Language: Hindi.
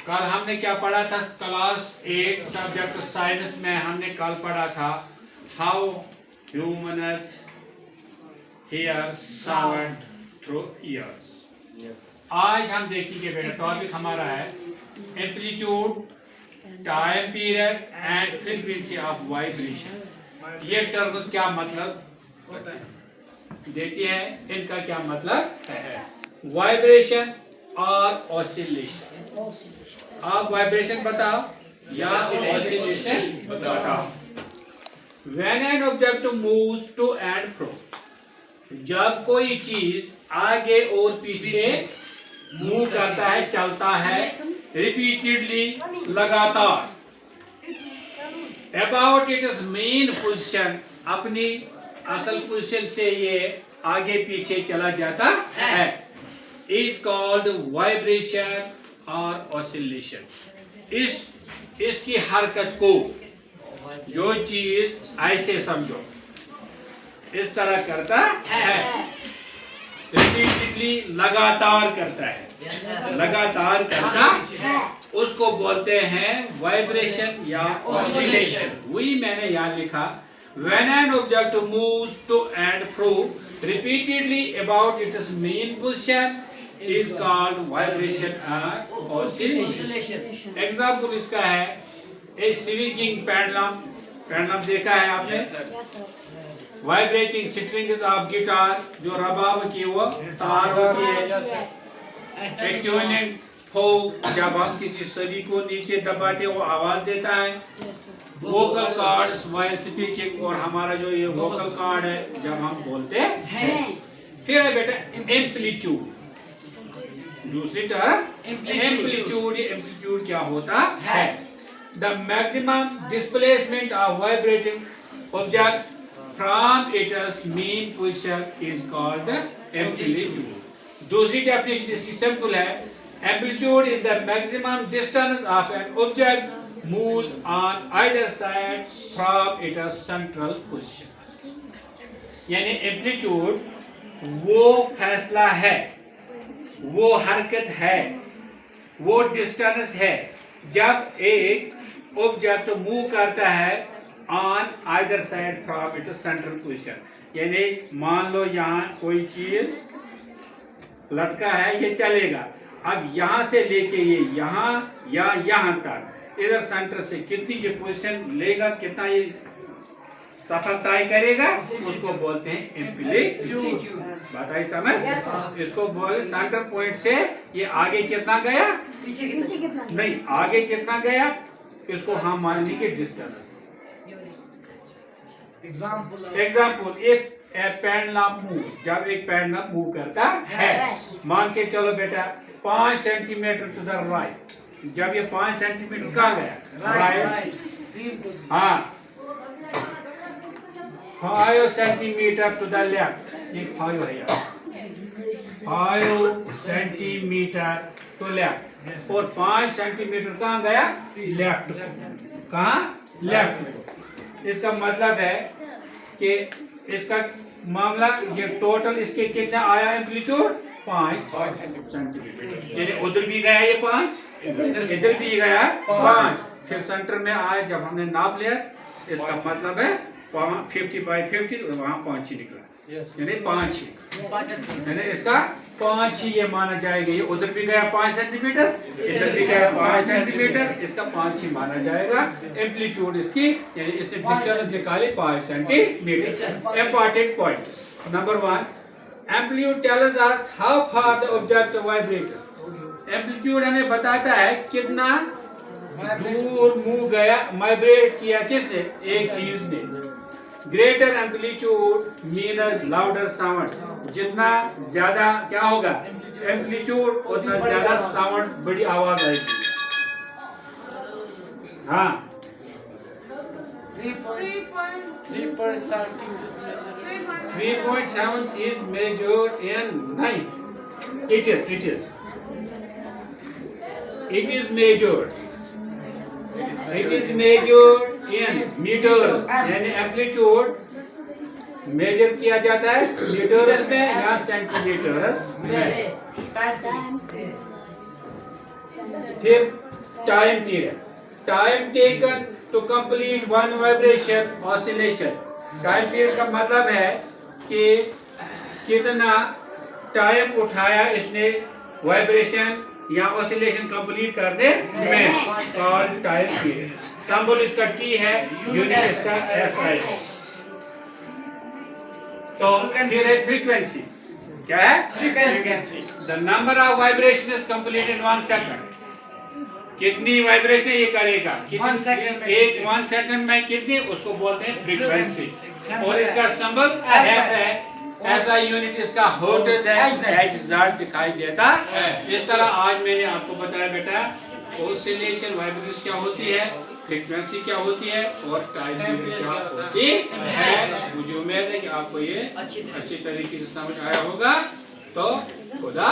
कल हमने क्या पढ़ा था? क्लास 8 सब्जेक्ट साइंस में हमने कल पढ़ा था how humans here sound through years. आज हम देखेंगे बेटा, टॉपिक हमारा है amplitude, time period and frequency of vibration. ये टर्म्स क्या मतलब देती है, इनका क्या मतलब है? वाइब्रेशन और ऑसिलेशन। आप वाइब्रेशन बताओ या ऑसिलेशन बताओ। When an object moves to and fro, जब कोई चीज आगे और पीछे मूव करता है, चलता है, रिपीटेडली, लगातार, अबाउट इट्स मेन पोजीशन, अपनी असल पोजीशन से ये आगे पीछे चला जाता है, इज कॉल्ड वाइब्रेशन और ऑसिलेशन। इसकी हरकत को, जो चीज ऐसे समझो इस तरह करता है, रिपीटेडली, लगातार करता है, लगातार करता है, उसको बोलते हैं वाइब्रेशन या ऑसिलेशन। वही मैंने यहाँ लिखा, when an object moves to and fro repeatedly about its main position is called vibration or oscillation। Example इसका है एक स्विंगिंग पेंडुलम। पेंडुलम देखा है आपने? वाइब्रेटिंग स्ट्रिंग्स ऑफ गिटार, जो रबाब की वो तार होती है। एक ट्यूनिंग फोक, जब हम किसी सरी को नीचे दबाते वो आवाज देता है। वोकल कॉर्ड्स वाइल स्पीकिंग, और हमारा जो ये वोकल कॉर्ड है जब हम बोलते हैं। फिर है बेटा एम्पलीट्यूड, दूसरी टर्म एम्पलीट्यूड। एम्पलीट्यूड क्या होता है? The maximum displacement of vibrating object from its main position is called amplitude. दूसरी डेफिनेशन इसकी सिंपल है, amplitude is the maximum distance of an object moves on either side from its central position. यानी एम्पलीट्यूड वो फैसला है, वो हरकत है, वो डिस्टेंस है जब एक ऑब्जेक्ट मूव करता है on either side from it central position. यानी मान लो यहाँ कोई चीज लटका है, ये चलेगा, अब यहाँ से लेके ये यहाँ या यहाँ तक, इधर सेंटर से कितनी ये पोजीशन लेगा, कितना ये सफर तय करेगा, उसको बोलते हैं एम्पलीट्यूड। बात आई समझ? इसको बोले सेंटर पॉइंट से ये आगे कितना गया, पीछे कितना नहीं, आगे कितना गया, इसको हम मान लीजिए डिस्टेंस। एग्जाम्पल, एक पेंडुलम मूव, जब एक पेंडुलम मूव करता है, मान के चलो बेटा 5 सेंटीमीटर टू द राइट, जब ये 5 सेंटीमीटर कहाँ गया, राइट, हाँ 5 सेंटीमीटर टू द लेफ्ट, ये 5 है यार, 5 सेंटीमीटर टू लेफ्ट, और 5 सेंटीमीटर कहाँ गया, लेफ्ट, कहाँ, लेफ्ट को। इसका मतलब है कि इसका मामला ये टोटल इसके कितना आया एम्पलीट्यूड, 5 सेंटीमीटर। यानी उधर भी गया ये 5, इधर भी गया 5, फिर सेंटर में आया, जब हमने नाप लिया इसका मतलब है 50/50, वहाँ 5 ही निकला, यानी 5 ही, यानी इसका 5 ही ये माना जाएगा। ये उधर भी गया 5 सेंटीमीटर, इधर भी गया 5 सेंटीमीटर, इसका 5 ही माना जाएगा एम्पलीट्यूड इसकी, यानी इसने डिस्टेंस निकाली 5 centimetre. Important points, number 1, amplitude tells us how far the object vibrates. Amplitude हमें बताता है कितना दूर मूव गया, वाइब्रेट किया किसने, एक चीज ने। Greater amplitude means louder sound, जितना ज्यादा क्या होगा एम्पलीट्यूड, उतना ज्यादा साउंड, बड़ी आवाज आएगी। हाँ 3.7 is measured in nice. It is measured in meters, यानी एम्पलीट्यूड मेजर किया जाता है मीटर्स में या सेंटीमीटर्स में। फिर time period, time taken to complete one vibration oscillation. Time period का मतलब है कि कितना टाइम उठाया इसने वाइब्रेशन या ऑसिलेशन कंप्लीट करने में, कॉल्ड टाइम पीरियड। सिंबल इसका टी है, यूनिट इसका एसआई। तो फिर है फ्रीक्वेंसी। क्या है? Frequency. The number of vibration is complete in 1 second. कितनी वाइब्रेशन ये करेगा? 1 सेकंड में। 1 सेकंड में कितनी, उसको बोलते हैं फ्रीक्वेंसी। और इसका सिंबल है, ऐसा यूनिट इसका हर्ट्ज है, एच दिखाई देता है। इस तरह आज मैंने आपको बताया बेटा ऑसिलेशन वाइब्रेशन क्या होती है, फ्रीक्वेंसी क्या होती है और टाइम पीरियड क्या होती है। मुझे उम्मीद है कि आपको ये अच्छी तरीके से समझ आया होगा। तो खुदा